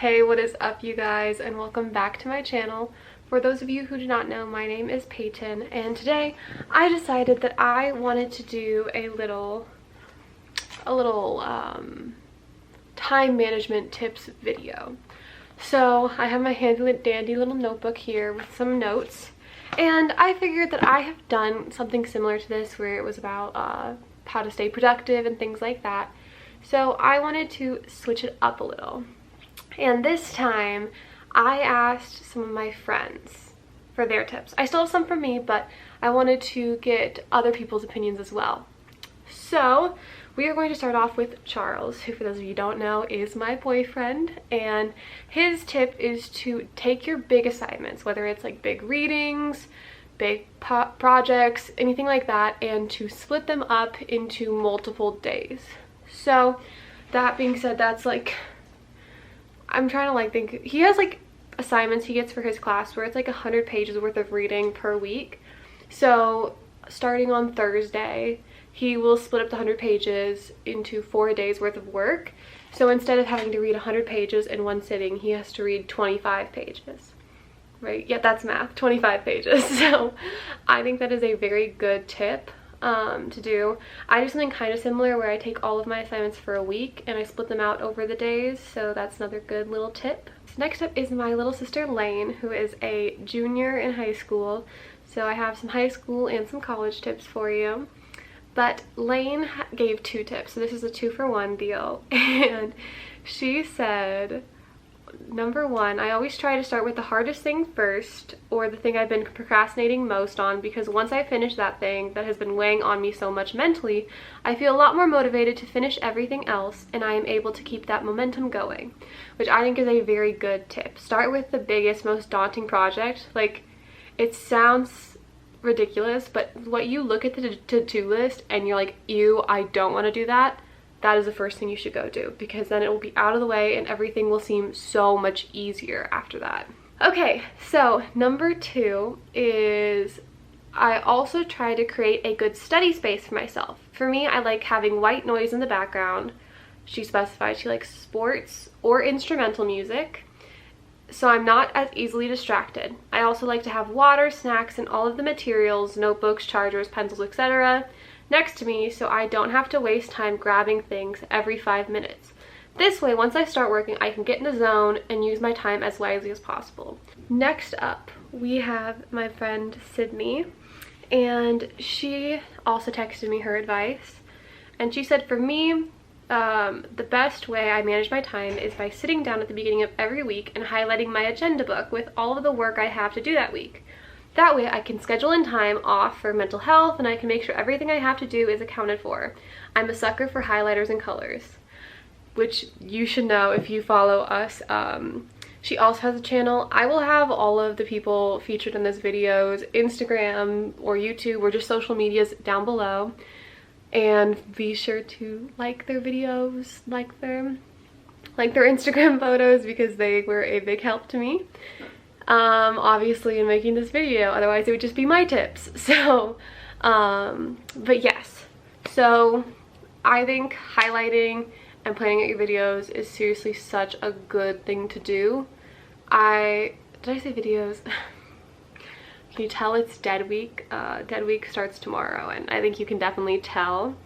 Hey, what is up, you guys, and welcome back to my channel. For those of you who do not know, my name is Peyton, and today I decided that I wanted to do a little time management tips video. So I have my handy dandy little notebook here with some notes, and I figured that I have done something similar to this where it was about how to stay productive and things like that. So I wanted to switch it up a little. And this time, I asked some of my friends for their tips. I still have some from me, but I wanted to get other people's opinions as well. So, we are going to start off with Charles, who, for those of you who don't know, is my boyfriend. And his tip is to take your big assignments, whether it's like big readings, big projects, anything like that, and to split them up into multiple days. So, that being said, that's like... I'm trying to think. He has assignments he gets for his class where it's 100 pages worth of reading per week. So starting on Thursday, he will split up the 100 pages into 4 days worth of work. So instead of having to read 100 pages in one sitting, he has to read 25 pages. Right? Yeah, that's math. 25 pages. So I think that is a very good tip to do. I do something kind of similar where I take all of my assignments for a week and I split them out over the days, so that's another good little tip. So next up is my little sister Laine, who is a junior in high school. So I have some high school and some college tips for you. But Laine gave 2 tips, so this is a 2-for-1 deal. And she said, number 1, I always try to start with the hardest thing first, or the thing I've been procrastinating most on, because once I finish that thing that has been weighing on me so much mentally, I feel a lot more motivated to finish everything else, and I am able to keep that momentum going, which I think is a very good tip. Start with the biggest, most daunting project. It sounds ridiculous, but what you look at the to-do list and you're like, ew, I don't want to do that, that is the first thing you should go do, because then it will be out of the way and everything will seem so much easier after that. Okay, so number 2 is I also try to create a good study space for myself. For me, I like having white noise in the background. She specified she likes sports or instrumental music, so I'm not as easily distracted. I also like to have water, snacks, and all of the materials, notebooks, chargers, pencils, etc. next to me, so I don't have to waste time grabbing things every 5 minutes. This way, once I start working, I can get in the zone and use my time as wisely as possible. Next up, we have my friend Sydney, and she also texted me her advice. And she said, for me, the best way I manage my time is by sitting down at the beginning of every week and highlighting my agenda book with all of the work I have to do that week. That way I can schedule in time off for mental health, and I can make sure everything I have to do is accounted for. I'm a sucker for highlighters and colors, which you should know if you follow us. She also has a channel. I will have all of the people featured in this videos, Instagram or YouTube or just social medias down below. And be sure to like their videos, like their Instagram photos, because they were a big help to me. Obviously in making this video, otherwise it would just be my tips. So but yes, so I think highlighting and planning out your videos is seriously such a good thing to do. Did I say videos? Can you tell it's dead week? Dead week starts tomorrow, and I think you can definitely tell.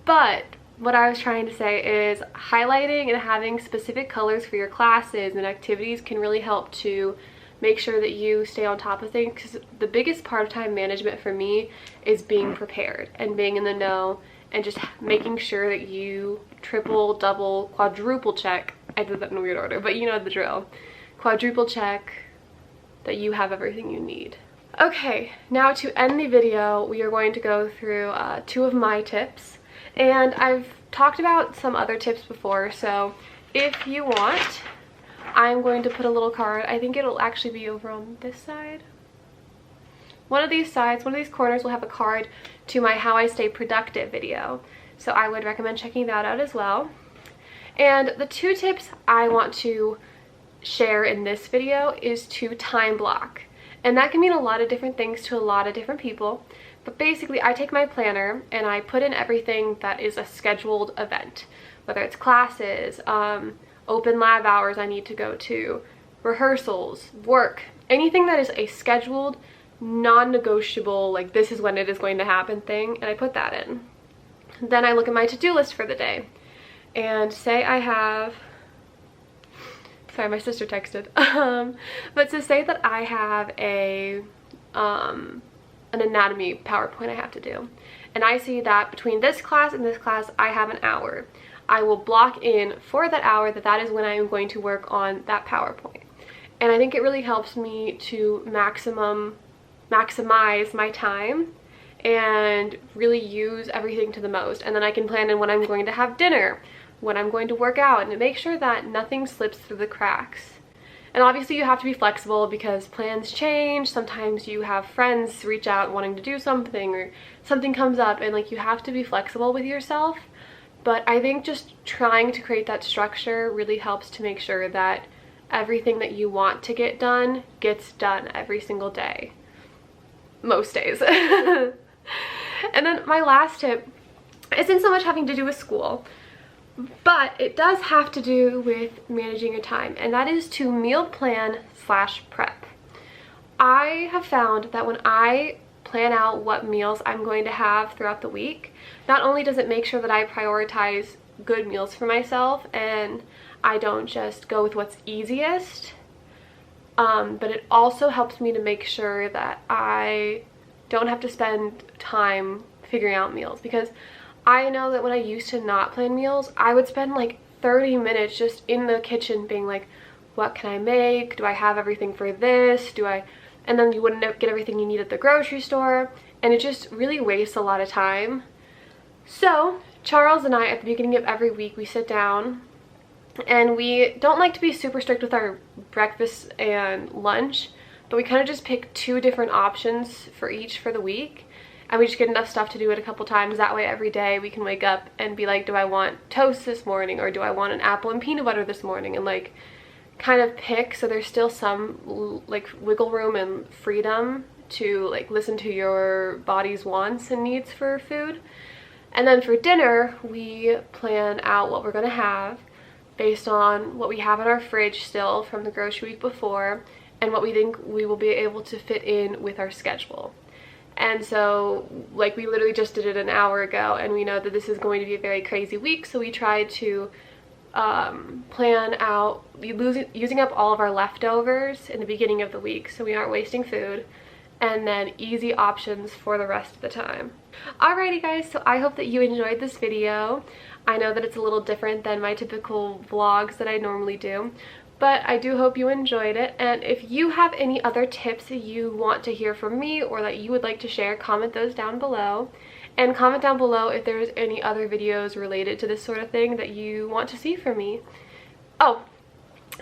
But what I was trying to say is highlighting and having specific colors for your classes and activities can really help to make sure that you stay on top of things, because the biggest part of time management for me is being prepared and being in the know and just making sure that you triple, double, quadruple check. I did that in a weird order, but you know the drill. Quadruple check that you have everything you need. Okay, now to end the video, we are going to go through 2 of my tips. And I've talked about some other tips before, so if you want, I'm going to put a little card. I think it'll actually be over on this side. One of these sides, one of these corners will have a card to my How I Stay Productive video. So I would recommend checking that out as well. And the 2 tips I want to share in this video is to time block. And that can mean a lot of different things to a lot of different people. But basically, I take my planner and I put in everything that is a scheduled event, whether it's classes, open lab hours I need to go to, rehearsals, work, anything that is a scheduled, non-negotiable, like this is when it is going to happen thing, and I put that in. Then I look at my to-do list for the day, and say I have, sorry, my sister texted, but to say that I have an anatomy PowerPoint I have to do, and I see that between this class and this class I have an hour. I will block in for that hour that is when I am going to work on that PowerPoint. And I think it really helps me to maximize my time and really use everything to the most. And then I can plan in when I'm going to have dinner, when I'm going to work out, and make sure that nothing slips through the cracks. And obviously you have to be flexible because plans change. Sometimes you have friends reach out wanting to do something, or something comes up, and like you have to be flexible with yourself. But I think just trying to create that structure really helps to make sure that everything that you want to get done gets done every single day. Most days. And then my last tip isn't so much having to do with school, but it does have to do with managing your time, and that is to meal plan / prep. I have found that when I plan out what meals I'm going to have throughout the week, not only does it make sure that I prioritize good meals for myself and I don't just go with what's easiest, but it also helps me to make sure that I don't have to spend time figuring out meals, because I know that when I used to not plan meals, I would spend like 30 minutes just in the kitchen being like, what can I make? Do I have everything for this? And then you wouldn't get everything you need at the grocery store, and it just really wastes a lot of time. So Charles and I, at the beginning of every week, we sit down, and we don't like to be super strict with our breakfast and lunch, but we kind of just pick 2 different options for each for the week, and we just get enough stuff to do it a couple times. That way every day we can wake up and be like, do I want toast this morning, or do I want an apple and peanut butter this morning, and like kind of pick, so there's still some like wiggle room and freedom to like listen to your body's wants and needs for food. And then for dinner, we plan out what we're gonna have based on what we have in our fridge still from the grocery week before, and what we think we will be able to fit in with our schedule. And so like we literally just did it an hour ago, and we know that this is going to be a very crazy week, so we tried to plan out using up all of our leftovers in the beginning of the week so we aren't wasting food, and then easy options for the rest of the time. Alrighty guys, so I hope that you enjoyed this video. I know that it's a little different than my typical vlogs that I normally do, but I do hope you enjoyed it. And if you have any other tips that you want to hear from me or that you would like to share, comment those down below. And comment down below if there's any other videos related to this sort of thing that you want to see from me. Oh,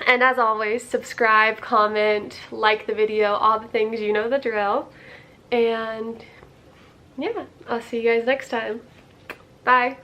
and as always, subscribe, comment, like the video, all the things, you know the drill. And yeah, I'll see you guys next time. Bye.